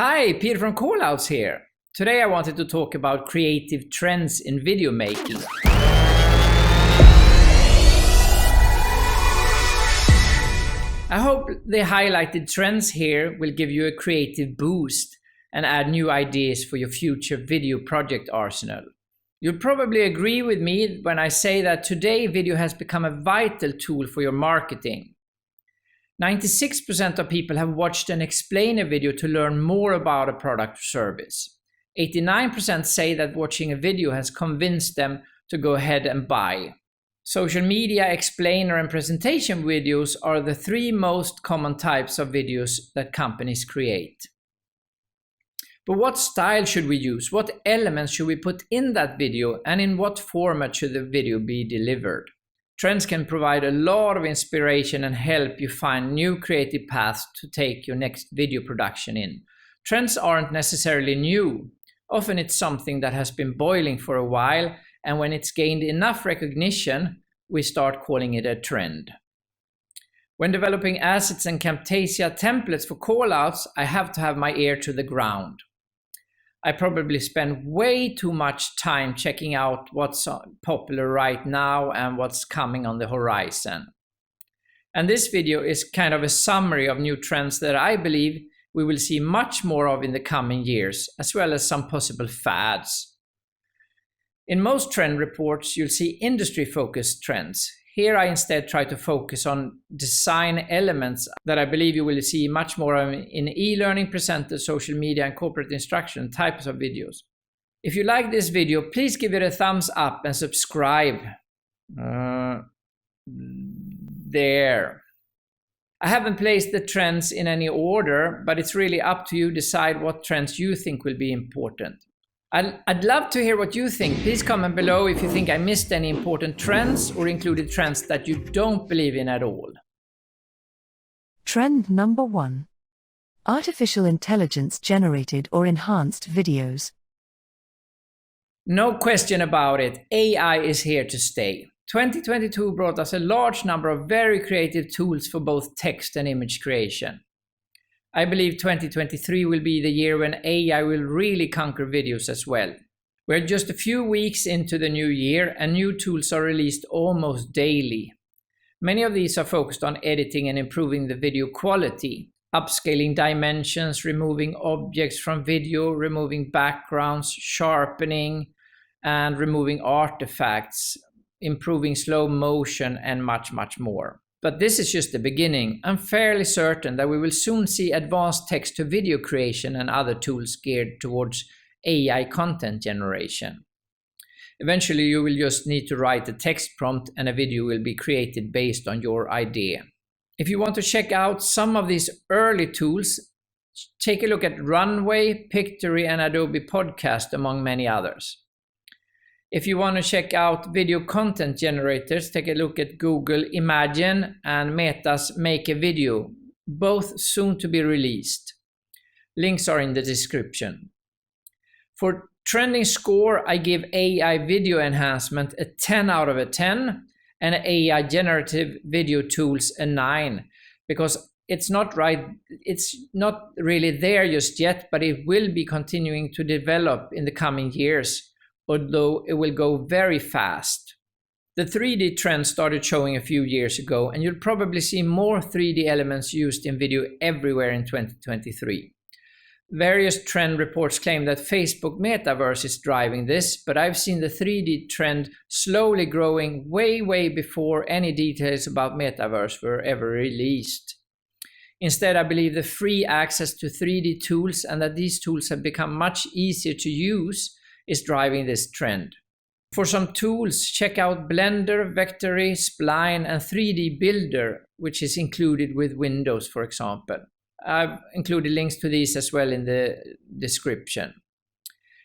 Hi, Peter from Callouts here. Today I wanted to talk about creative trends in video making. I hope the highlighted trends here will give you a creative boost and add new ideas for your future video project arsenal. You'll probably agree with me when I say that today video has become a vital tool for your marketing. 96% of people have watched an explainer video to learn more about a product or service. 89% say that watching a video has convinced them to go ahead and buy. Social media, explainer, and presentation videos are the three most common types of videos that companies create. But what style should we use? What elements should we put in that video? And in what format should the video be delivered? Trends can provide a lot of inspiration and help you find new creative paths to take your next video production in. Trends aren't necessarily new. Often it's something that has been boiling for a while, and when it's gained enough recognition, we start calling it a trend. When developing assets and Camtasia templates for callouts, I have to have my ear to the ground. I probably spend way too much time checking out what's popular right now and what's coming on the horizon. And this video is kind of a summary of new trends that I believe we will see much more of in the coming years, as well as some possible fads. In most trend reports, you'll see industry-focused trends. Here I instead try to focus on design elements that I believe you will see much more of in e-learning, presented, social media, and corporate instruction types of videos. If you like this video, please give it a thumbs up and subscribe. There. I haven't placed the trends in any order, but it's really up to you to decide what trends you think will be important. I'd love to hear what you think. Please comment below if you think I missed any important trends or included trends that you don't believe in at all. Trend number 1. Artificial intelligence generated or enhanced videos. No question about it, AI is here to stay. 2022 brought us a large number of very creative tools for both text and image creation. I believe 2023 will be the year when AI will really conquer videos as well. We're just a few weeks into the new year and new tools are released almost daily. Many of these are focused on editing and improving the video quality, upscaling dimensions, removing objects from video, removing backgrounds, sharpening, and removing artifacts, improving slow motion, and much, much more. But this is just the beginning. I'm fairly certain that we will soon see advanced text-to-video creation and other tools geared towards AI content generation. Eventually, you will just need to write a text prompt and a video will be created based on your idea. If you want to check out some of these early tools, take a look at Runway, Pictory, and Adobe Podcast, among many others. If you want to check out video content generators, take a look at Google Imagine and Meta's Make a Video, both soon to be released. Links are in the description. For trending score, I give AI video enhancement a 10 out of a 10 and AI generative video tools a 9 because it's not really there just yet, but it will be continuing to develop in the coming years, although it will go very fast. The 3D trend started showing a few years ago, and you'll probably see more 3D elements used in video everywhere in 2023. Various trend reports claim that Facebook Metaverse is driving this, but I've seen the 3D trend slowly growing way before any details about Metaverse were ever released. Instead, I believe the free access to 3D tools and that these tools have become much easier to use is driving this trend. For some tools, check out Blender, Vectory, Spline, and 3D Builder, which is included with Windows, for example. I've included links to these as well in the description.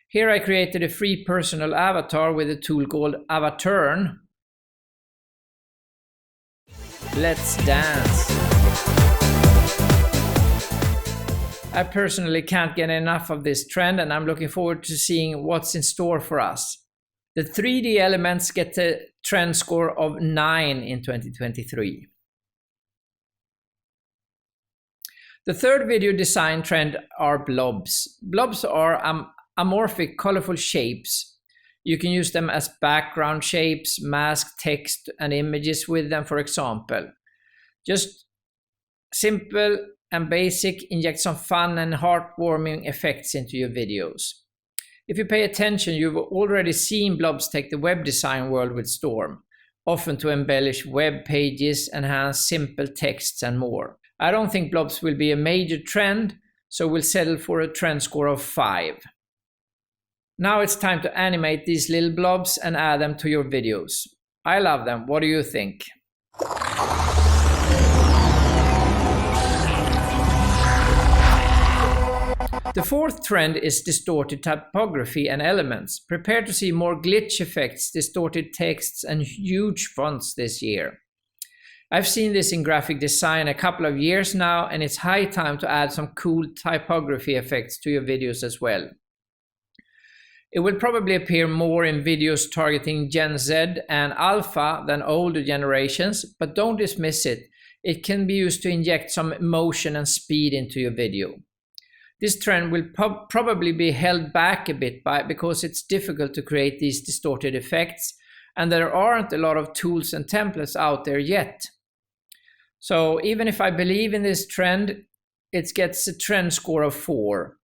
Here I created a free personal avatar with a tool called Avaturn. Let's dance. I personally can't get enough of this trend and I'm looking forward to seeing what's in store for us. The 3D elements get a trend score of 9 in 2023. The third video design trend are blobs. Blobs are amorphic, colorful shapes. You can use them as background shapes, mask text and images with them, for example. Just simple and basic, inject some fun and heartwarming effects into your videos. If you pay attention, you've already seen blobs take the web design world with storm, often to embellish web pages, enhance simple texts and more. I don't think blobs will be a major trend, so we'll settle for a trend score of 5. Now it's time to animate these little blobs and add them to your videos. I love them. What do you think? The fourth trend is distorted typography and elements. Prepare to see more glitch effects, distorted texts, and huge fonts this year. I've seen this in graphic design a couple of years now, and it's high time to add some cool typography effects to your videos as well. It will probably appear more in videos targeting Gen Z and Alpha than older generations, but don't dismiss it. It can be used to inject some emotion and speed into your video. This trend will probably be held back a bit because it's difficult to create these distorted effects, and there aren't a lot of tools and templates out there yet. So even if I believe in this trend, it gets a trend score of 4.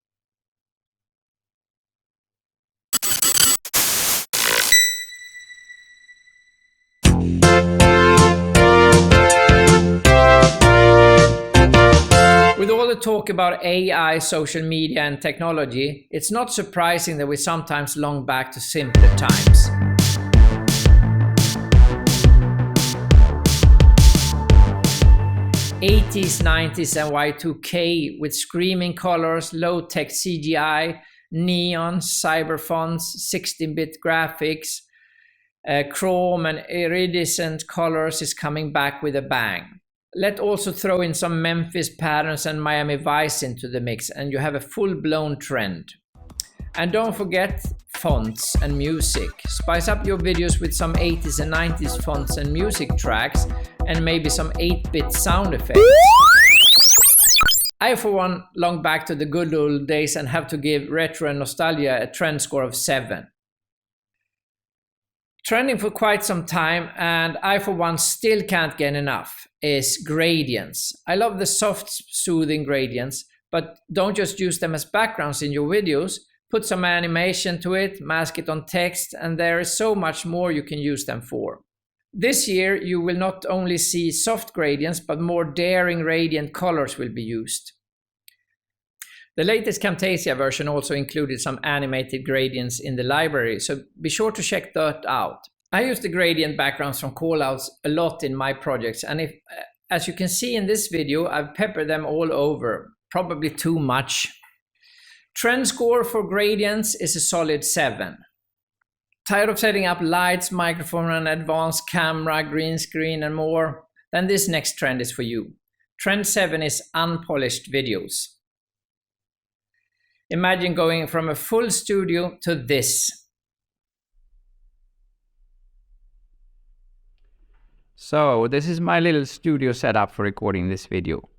With all the talk about AI, social media and technology, it's not surprising that we sometimes long back to simpler times. '80s, '90s and Y2K with screaming colors, low-tech CGI, neon, cyber fonts, 16-bit graphics, chrome and iridescent colors is coming back with a bang. Let's also throw in some Memphis patterns and Miami Vice into the mix, and you have a full-blown trend. And don't forget fonts and music. Spice up your videos with some 80s and 90s fonts and music tracks, and maybe some 8-bit sound effects. I, for one, long back to the good old days and have to give retro and nostalgia a trend score of 7. Trending for quite some time, and I for one still can't get enough, is gradients. I love the soft, soothing gradients, but don't just use them as backgrounds in your videos. Put some animation to it, mask it on text, and there is so much more you can use them for. This year you will not only see soft gradients, but more daring radiant colors will be used. The latest Camtasia version also included some animated gradients in the library, so be sure to check that out. I use the gradient backgrounds from callouts a lot in my projects, and as you can see in this video, I've peppered them all over, probably too much. Trend score for gradients is a solid 7. Tired of setting up lights, microphone, and advanced camera, green screen, and more? Then this next trend is for you. Trend 7 is unpolished videos. Imagine going from a full studio to this. So this is my little studio setup for recording this video.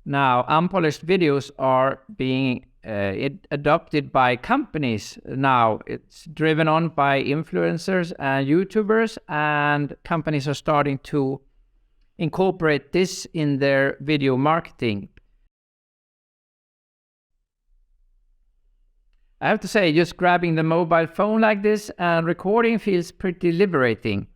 Now, unpolished videos are being adopted by companies now. It's driven on by influencers and YouTubers, and companies are starting to incorporate this in their video marketing. I have to say, just grabbing the mobile phone like this and recording feels pretty liberating.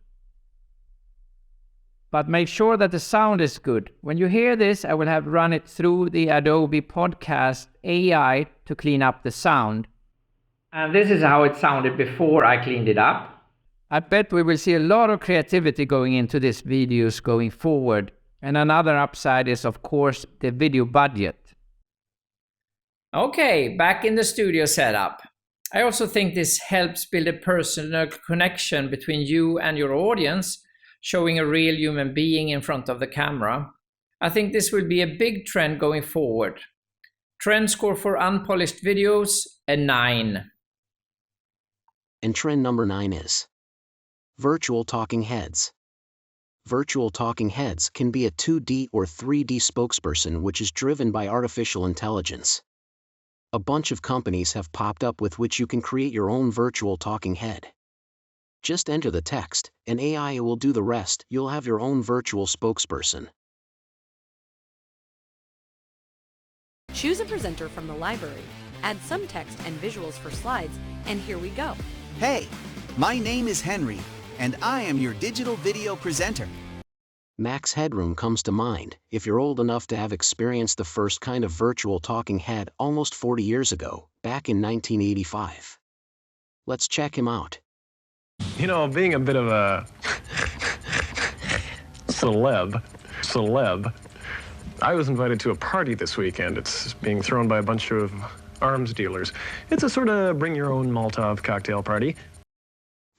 But make sure that the sound is good. When you hear this, I will have run it through the Adobe Podcast AI to clean up the sound. And this is how it sounded before I cleaned it up. I bet we will see a lot of creativity going into these videos going forward. And another upside is, of course, the video budget. Okay, back in the studio setup. I also think this helps build a personal connection between you and your audience, showing a real human being in front of the camera. I think this will be a big trend going forward. Trend score for unpolished videos, a 9. And trend number 9 is virtual talking heads. Virtual talking heads can be a 2D or 3D spokesperson which is driven by artificial intelligence. A bunch of companies have popped up with which you can create your own virtual talking head. Just enter the text, and AI will do the rest. You'll have your own virtual spokesperson. Choose a presenter from the library, add some text and visuals for slides, and here we go. Hey, my name is Henry, and I am your digital video presenter. Max Headroom comes to mind if you're old enough to have experienced the first kind of virtual talking head almost 40 years ago, back in 1985. Let's check him out. You know, being a bit of a celeb, I was invited to a party this weekend. It's being thrown by a bunch of arms dealers. It's a sort of bring-your-own Molotov cocktail party.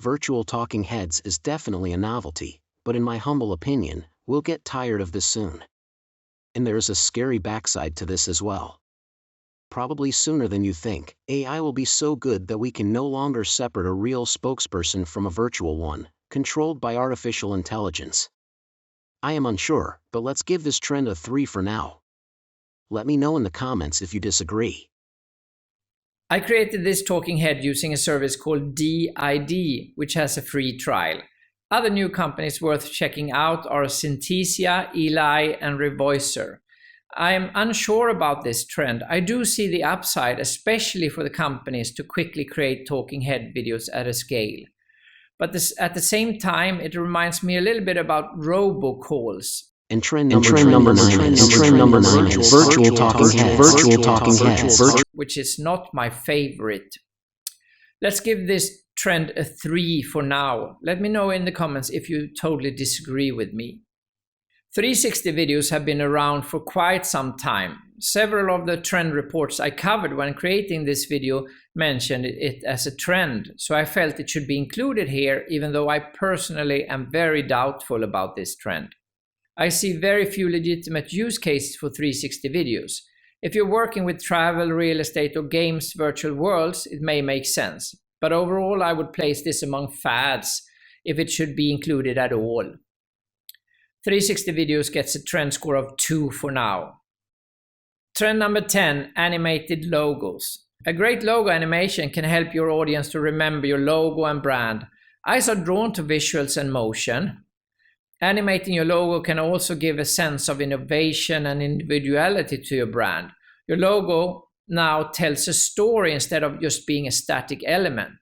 Virtual talking heads is definitely a novelty, but in my humble opinion, we'll get tired of this soon. And there's a scary backside to this as well. Probably sooner than you think, AI will be so good that we can no longer separate a real spokesperson from a virtual one, controlled by artificial intelligence. I am unsure, but let's give this trend a 3 for now. Let me know in the comments if you disagree. I created this talking head using a service called DID, which has a free trial. Other new companies worth checking out are Synthesia, Eli, and Revoicer. I am unsure about this trend. I do see the upside, especially for the companies to quickly create talking head videos at a scale. But at the same time, it reminds me a little bit about robocalls. And trend number 9 is virtual talking head. Which is not my favorite. Let's give this trend a 3 for now. Let me know in the comments if you totally disagree with me. 360 videos have been around for quite some time. Several of the trend reports I covered when creating this video mentioned it as a trend, so I felt it should be included here, even though I personally am very doubtful about this trend. I see very few legitimate use cases for 360 videos. If you're working with travel, real estate, or games virtual worlds, it may make sense. But overall, I would place this among fads if it should be included at all. 360 videos gets a trend score of 2 for now. Trend number 10, animated logos. A great logo animation can help your audience to remember your logo and brand. Eyes are drawn to visuals and motion. Animating your logo can also give a sense of innovation and individuality to your brand. Your logo now tells a story instead of just being a static element.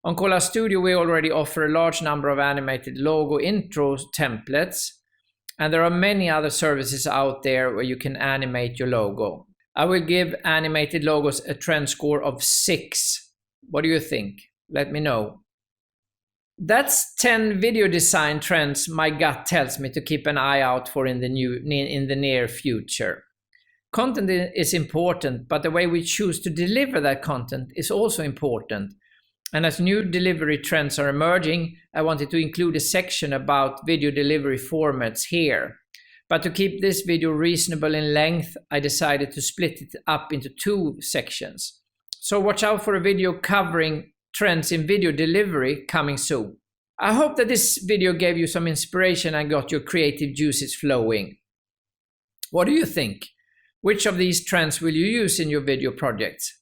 On Cola Studio, we already offer a large number of animated logo intro templates, and there are many other services out there where you can animate your logo. I will give animated logos a trend score of 6. What do you think? Let me know. That's 10 video design trends my gut tells me to keep an eye out for in the near future. Content is important, but the way we choose to deliver that content is also important. And as new delivery trends are emerging, I wanted to include a section about video delivery formats here. But to keep this video reasonable in length, I decided to split it up into 2 sections. So watch out for a video covering trends in video delivery coming soon. I hope that this video gave you some inspiration and got your creative juices flowing. What do you think? Which of these trends will you use in your video projects?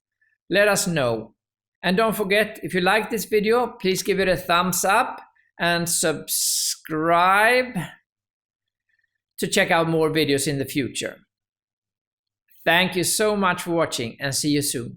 Let us know. And don't forget, if you like this video, please give it a thumbs up and subscribe to check out more videos in the future. Thank you so much for watching and see you soon.